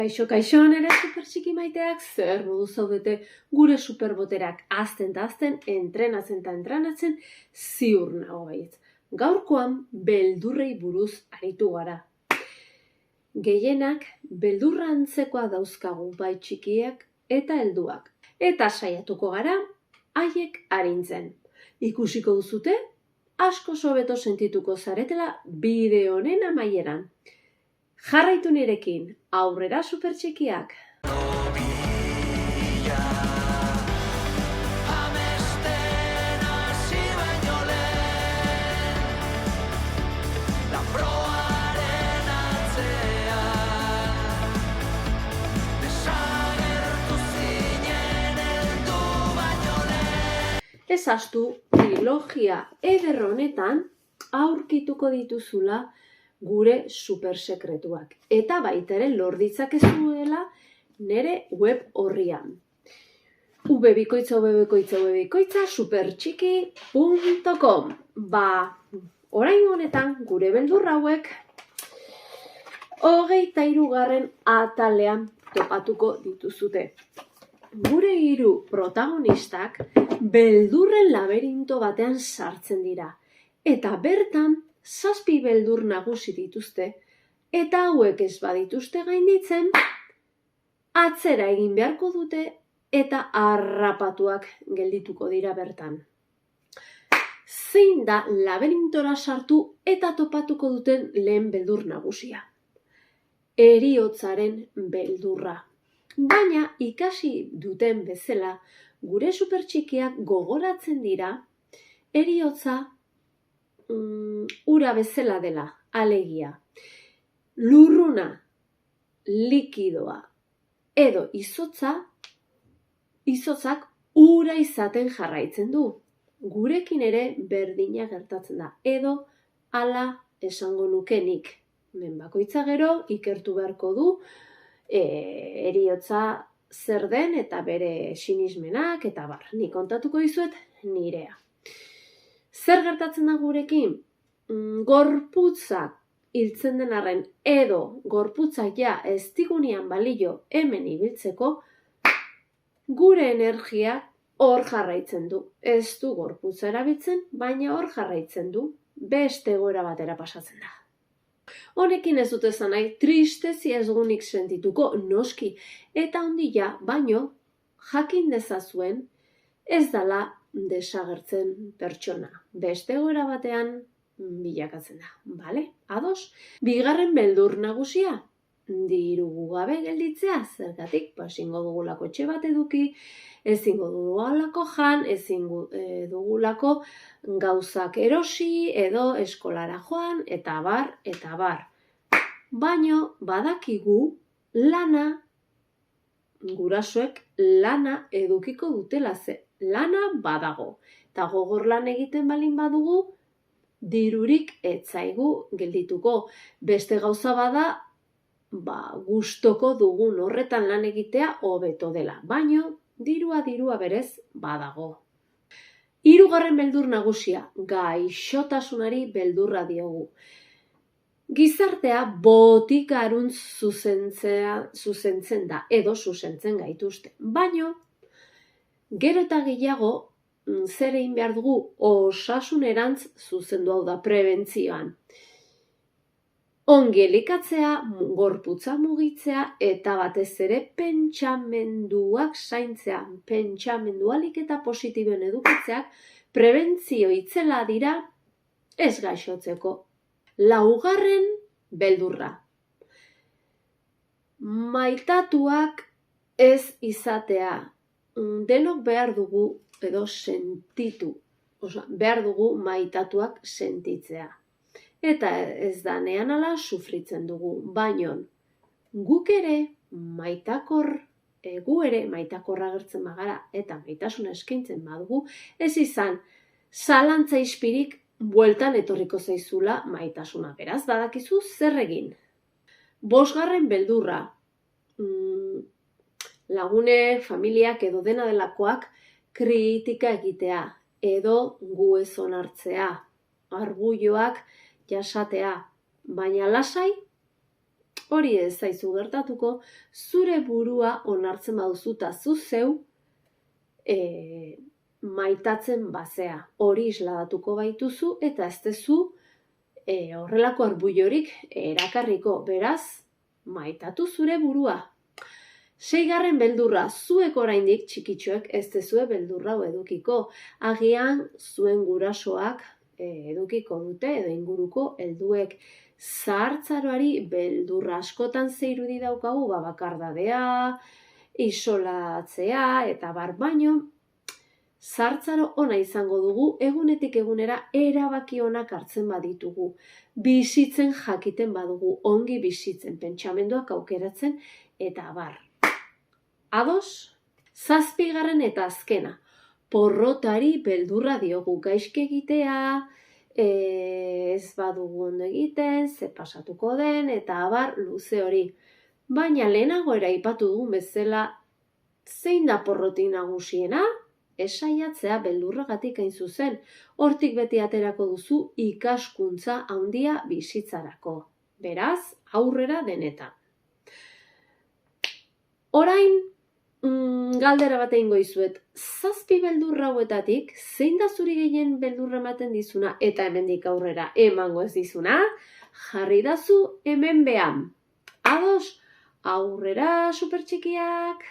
Kaixo, nere super txiki maiteak, zer modu zaudete gure superboterak azten eta azten, entrenatzen, ziur nago baietz. Gaurkoan beldurrei buruz aritu gara. Gehienak beldurra antzekoa dauzkagu bai txikiak eta helduak. Eta saiatuko gara, haiek arintzen. Ikusiko duzute, asko hobeto sentituko zaretela bideo honen amaieran. Jarraitu nirekin, aurrera super txikiak! Ez ahaztu, trilogia eder honetan aurkituko dituzula gure supersekretuak. Eta baita ere lor ditzakezuela nere web horrian. www.ubebikoitza supertxiki.com. Orain honetan gure beldur hauek 23. atalean topatuko dituzute. Gure 3 protagonistak beldurren laberinto batean sartzen dira. Eta bertan 7 beldur nagusi dituzte, eta hauek ez badituzte gainditzen, atzera egin beharko dute eta harrapatuak geldituko dira bertan. Zein da laberintora sartu eta topatuko duten lehen beldur nagusia? Heriotzaren beldurra. Baina ikasi duten bezala, gure supertxikiak gogoratzen dira, heriotza ura bezala dela, alegia. Lurruna, likidoa edo izotzak ura izaten jarraitzen du. Gurekin ere berdina gertatzen da, edo hala esango nukenik. Bakoitza gero ikertu beharko du heriotza zer den eta bere sinismenak eta nik kontatuko dizuet nirea. Zer gertatzen da gurekin? Gorputzak hiltzen den arren edo gorputzak ja ez digunian balio hemen ibiltzeko, gure energia hor jarraitzen du. Ez du gorputza erabiltzen, baina hor jarraitzen du. Beste egoera batera pasatzen da. Honekin ez dut esan nahi, tristezia ez dugunik sentituko noski. Eta ondila, baino, jakin dezazuen ez dala desagertzen pertsona. Beste egoera batean bilakatzen da. Bale? Ados? Bigarren beldur nagusia. Diru gabe gelditzea, zergatik, ezingo dugulako etxe bat eduki, ezingo dugulako jan, ezingo dugulako gauzak erosi edo eskolara joan, eta bar. Baino badakigu lana, gurasoek lana edukiko dutela ze. Lana badago. Eta gogor lan egiten balin badugu, dirurik ez zaigu geldituko. Beste gauza bada, gustoko dugun horretan lan egitea hobeto dela. Baino, dirua berez badago. 3. beldur nagusia, gaixotasunari beldurra diogu. Gizartea botikaruntz zuzentzen da, edo zuzentzen gaituzte. Baino, gero eta gehiago, zer egin behar dugu osasunerantz zuzendu, hau da, prebentzioan. Ongi elikatzea, gorputza mugitzea eta batez ere pentsamenduak zaintzea. Pentsamendu alik eta positiboen edukitzeak prebentzio itzela dira ez gaixotzeko. 4. beldurra. Maitatuak ez izatea. Denok behar dugu edo sentitu. Behar dugu maitatuak sentitzea. Eta ez da nean ala sufritzen dugu, baino guk ere maitakorra agertzen bagara eta maitasuna eskaintzen badugu, ez izan zalantza izpirik bueltan etorriko zaizula maitasuna. Beraz, badakizu zer egin. 5. beldurra. Lagune, familiak edo dena delakoak kritika egitea edo gu ez onartzea. Argulloak jasatea, baina lasai hori ez zaizu gertatuko, zure burua onartzen baduzu eta zu zeu maitatzen bazea. Hori isladatuko baituzu eta ez dezu horrelako arbuiorik erakarriko. Beraz, maitatu zure burua. 6. beldurra, zuek oraindik txikitxoek ez dezue beldurra edukiko. Agian zuen gurasoak edukiko dute edo inguruko helduek. Zahartzaroari beldurra askotan zeirudi daukagu, bakardadea, isolatzea eta baino, zahartzaro ona izango dugu egunetik egunera erabaki onak hartzen baditugu. Bizitzen jakiten badugu, ongi bizitzen, pentsamenduak aukeratzen eta bar. Ados? 7. eta azkena, porrotari beldurra diogu, gaizki egitea, ez badugu ondo egiten, ze pasatuko den, eta abar luze hori. Baina lehenago aipatu dugun bezala, zein da porroti nagusiena? Esaiatzea beldurragatik hain zuzen, hortik beti aterako duzu ikaskuntza handia bizitzarako. Beraz, aurrera denetan. Orain, galdera bat egingo dizuet, 7 beldur hauetatik, zein da zuri gehien beldurra ematen dizuna eta hemendik aurrera emango ez dizuna? Jarri dazu hemen behan. Ados, aurrera supertxikiak!